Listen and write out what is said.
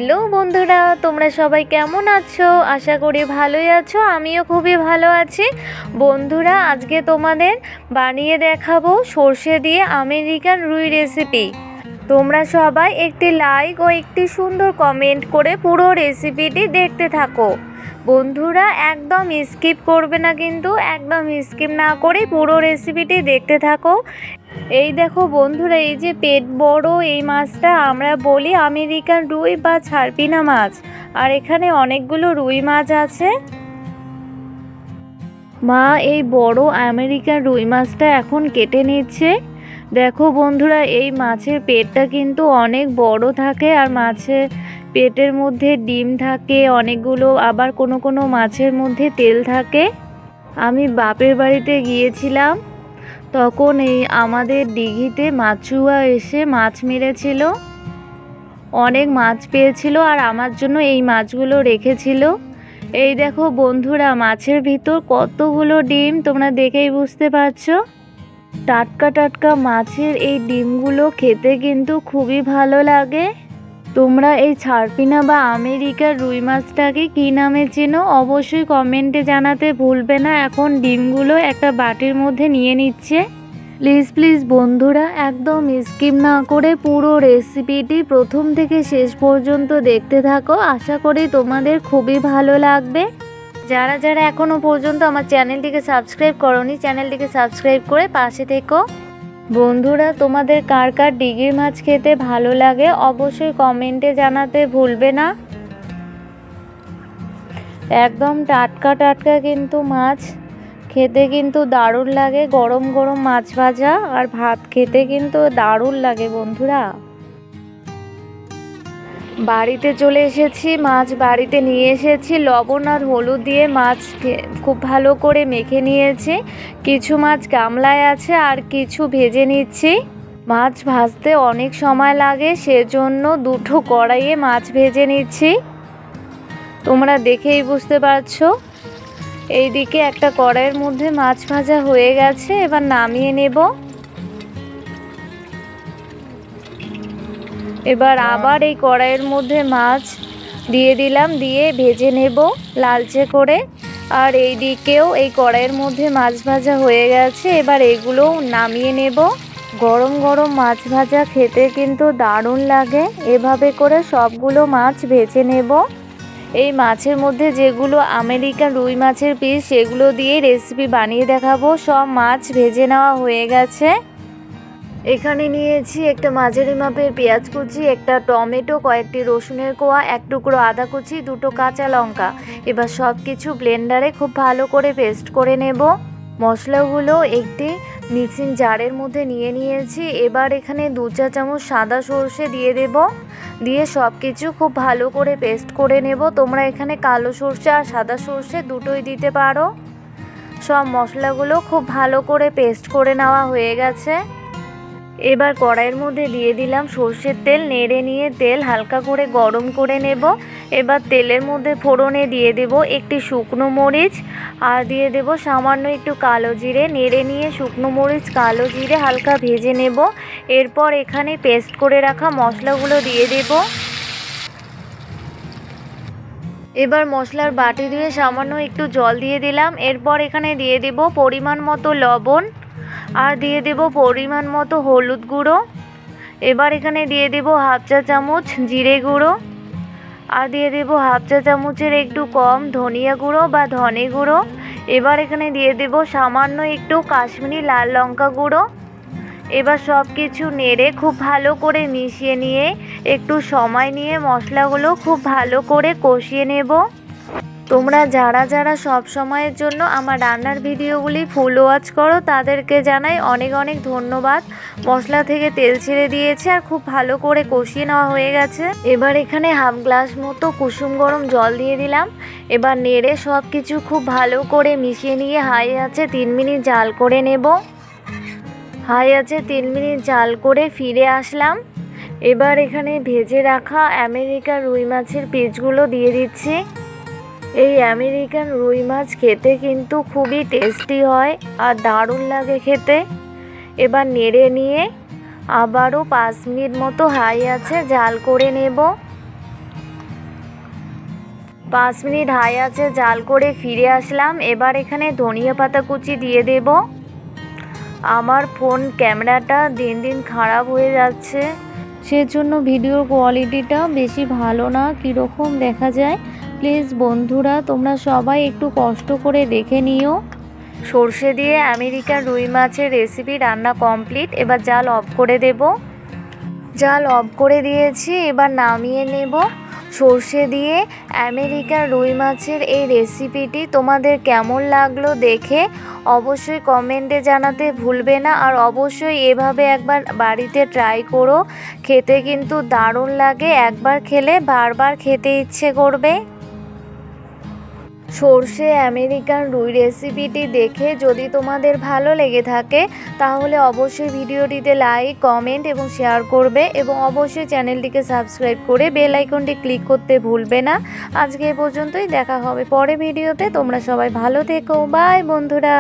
Hello বন্ধুরা, তোমরা সবাই কেমন আছো? আশা করি ভালোই আছো। আমিও খুবই ভালো আছি। বন্ধুরা, আজকে তোমাদের বানিয়ে দেখাবো সর্ষে দিয়ে আমেরিকান রুই রেসিপি। তোমরা সবাই একটি লাইক ও একটি সুন্দর কমেন্ট করে পুরো রেসিপিটি দেখতে থাকো। বন্ধুরা, একদম স্কিপ করবে না, কিন্তু একদম স্কিপ না করে পুরো রেসিপিটি দেখতে থাকো। এই দেখো বন্ধুরা, এই যে পেট বড় এই মাছটা আমরা বলি আমেরিকান রুই বা ছারপিনা মাছ, আর এখানে অনেকগুলো রুই মাছ আছে। মা এই বড় আমেরিকান রুই মাছটা এখন কেটে নিচ্ছে। দেখো বন্ধুরা, এই মাছের পেটটা কিন্তু অনেক বড় থাকে, আর মাছের পেটের মধ্যে ডিম থাকে অনেকগুলো, আবার কোনো কোনো মাছের মধ্যে তেল থাকে। আমি বাপের বাড়িতে গিয়েছিলাম, তখন এই আমাদের দিঘিতে মাছুয়া এসে মাছ মেরেছিল, অনেক মাছ পেয়েছিল, আর আমার জন্য এই মাছগুলো রেখেছিল। এই দেখো বন্ধুরা, মাছের ভিতর কতগুলো ডিম, তোমরা দেখেই বুঝতে পারছো। টাটকা টাটকা মাছের এই ডিমগুলো খেতে কিন্তু খুবই ভালো লাগে। তোমরা এই ছারপিনা বা আমেরিকার রুই মাছটাকে কী নামে চেনো অবশ্যই কমেন্টে জানাতে ভুলবে না। এখন ডিমগুলো একটা বাটির মধ্যে নিয়ে নিচ্ছে। প্লিজ বন্ধুরা, একদম স্কিপ না করে পুরো রেসিপিটি প্রথম থেকে শেষ পর্যন্ত দেখতে থাকো। আশা করি তোমাদের খুবই ভালো লাগবে। যারা যারা এখনও পর্যন্ত আমার চ্যানেলটিকে সাবস্ক্রাইব করোনি, চ্যানেলটিকে সাবস্ক্রাইব করে পাশে থেকো। বন্ধুরা, তোমাদের কার কার ডিগির মাছ খেতে ভালো লাগে অবশ্যই কমেন্টে জানাতে ভুলবে না। একদম টাটকা টাটকা কিন্তু মাছ, খেতে কিন্তু দারুণ লাগে। গরম গরম মাছ ভাজা আর ভাত খেতে কিন্তু দারুণ লাগে বন্ধুরা। বাড়িতে চলে এসেছি, মাছ বাড়িতে নিয়ে এসেছি। লবণ আর হলুদ দিয়ে মাছ খুব ভালো করে মেখে নিয়েছি। কিছু মাছ গামলায় আছে আর কিছু ভেজে নিচ্ছি। মাছ ভাজতে অনেক সময় লাগে, সেজন্য দুটো কড়াইয়ে মাছ ভেজে নিচ্ছি। তোমরা দেখেই বুঝতে পারছো। এইদিকে একটা কড়াইয়ের মধ্যে মাছ ভাজা হয়ে গেছে, এবার নামিয়ে নেব। এবার আবার এই কড়াইয়ের মধ্যে মাছ দিয়ে দিলাম, দিয়ে ভেজে নেব লালচে করে। আর এই দিকেও এই কড়াইয়ের মধ্যে মাছ ভাজা হয়ে গেছে, এবার এগুলোও নামিয়ে নেব। গরম গরম মাছ ভাজা খেতে কিন্তু দারুণ লাগে। এভাবে করে সবগুলো মাছ ভেজে নেব। এই মাছের মধ্যে যেগুলো আমেরিকান রুই মাছের পিস, সেগুলো দিয়ে রেসিপি বানিয়ে দেখাবো। সব মাছ ভেজে নেওয়া হয়ে গেছে। এখানে নিয়েছি একটা মাঝারি মাপের পেঁয়াজ কুচি, একটা টমেটো, কয়েকটি রসুনের কোয়া, এক টুকরো আদা কুচি, দুটো কাঁচা লঙ্কা। এবার সব কিছু ব্লেন্ডারে খুব ভালো করে পেস্ট করে নেব। মশলাগুলো একটি মিক্সিং জারের মধ্যে নিয়ে নিয়েছি। এবার এখানে 2 চা চামচ সাদা সর্ষে দিয়ে দেব, দিয়ে সব কিছু খুব ভালো করে পেস্ট করে নেব। তোমরা এখানে কালো সর্ষে আর সাদা সর্ষে দুটোই দিতে পারো। সব মশলাগুলো খুব ভালো করে পেস্ট করে নেওয়া হয়ে গেছে। এবার কড়াইয়ের মধ্যে দিয়ে দিলাম সর্ষের তেল, নেড়ে নিয়ে তেল হালকা করে গরম করে নেব। এবার তেলের মধ্যে ফোড়নে দিয়ে দেব একটি শুকনো মরিচ, আর দিয়ে দেব সামান্য একটু কালো জিরে। নেড়ে নিয়ে শুকনো মরিচ কালো জিরে হালকা ভেজে নেব। এরপর এখানে পেস্ট করে রাখা মশলাগুলো দিয়ে দেব। এবার মশলার বাটি দিয়ে সামান্য একটু জল দিয়ে দিলাম। এরপর এখানে দিয়ে দেব পরিমাণ মতো লবণ, আর দিয়ে দেব পরিমাণ মতো হলুদ গুঁড়ো। এবার এখানে দিয়ে দেব হাফ চা চামচ জিরে গুঁড়ো, আর দিয়ে দেব হাফ চা চামচের একটু কম ধনিয়া গুঁড়ো বা ধনে গুঁড়ো। এবার এখানে দিয়ে দেব সামান্য একটু কাশ্মীরি লাল লঙ্কা গুঁড়ো। এবার সব কিছু নেড়ে খুব ভালো করে মিশিয়ে নিয়ে একটু সময় নিয়ে মশলাগুলো খুব ভালো করে কষিয়ে নেব। তোমরা যারা যারা সব সময়ের জন্য আমার রান্নার ভিডিওগুলি ফুল ওয়াচ করো, তাদেরকে জানাই অনেক অনেক ধন্যবাদ। মশলা থেকে তেল ছেড়ে দিয়েছে আর খুব ভালো করে কষিয়ে নেওয়া হয়ে গেছে। এবার এখানে হাফ গ্লাস মতো কুসুম গরম জল দিয়ে দিলাম। এবার নেড়ে সব কিছু খুব ভালো করে মিশিয়ে নিয়ে হাই আছে 3 মিনিট জাল করে নেব। হাই আছে 3 মিনিট জাল করে ফিরে আসলাম। এবার এখানে ভেজে রাখা আমেরিকান রুই মাছের পিসগুলো দিয়ে দিচ্ছি। এই আমেরিকান রুই মাছ খেতে কিন্তু খুবই টেস্টি হয় আর দারুণ লাগে খেতে। এবার নেড়ে নিয়ে আবারও 5 মিনিট মতো হাই আছে জাল করে নেব। 5 মিনিট হাই আছে জাল করে ফিরে আসলাম। এবার এখানে ধনিয়া পাতা কুচি দিয়ে দেব। আমার ফোন ক্যামেরাটা দিন দিন খারাপ হয়ে যাচ্ছে, সেজন্য ভিডিওর কোয়ালিটিটা বেশি ভালো না, কীরকম দেখা যায়। প্লিজ বন্ধুরা তোমরা সবাই একটু কষ্ট করে দেখে নিও। সর্ষে দিয়ে আমেরিকান রুই মাছের রেসিপি রান্না কমপ্লিট। এবার জাল অফ করে দেব। জাল অফ করে দিয়েছি, এবার নামিয়ে নেব। সর্ষে দিয়ে আমেরিকান রুই মাছের এই রেসিপিটি তোমাদের কেমন লাগলো দেখে অবশ্যই কমেন্টে জানাতে ভুলবে না। আর অবশ্যই এভাবে একবার বাড়িতে ট্রাই করো, খেতে কিন্তু দারুণ লাগে। একবার খেলে বারবার খেতে ইচ্ছে করবে। সর্ষে আমেরিকান রুই রেসিপিটি দেখে যদি তোমাদের ভালো লেগে থাকে তাহলে অবশ্যই ভিডিওটিতে লাইক, কমেন্ট এবং শেয়ার করবে এবং অবশ্যই চ্যানেলটিকে সাবস্ক্রাইব করে বেল আইকনটি ক্লিক করতে ভুলবে না। আজকে এ পর্যন্তই, দেখা হবে পরে ভিডিওতে। তোমরা সবাই ভালো থেকো। বাই বন্ধুরা।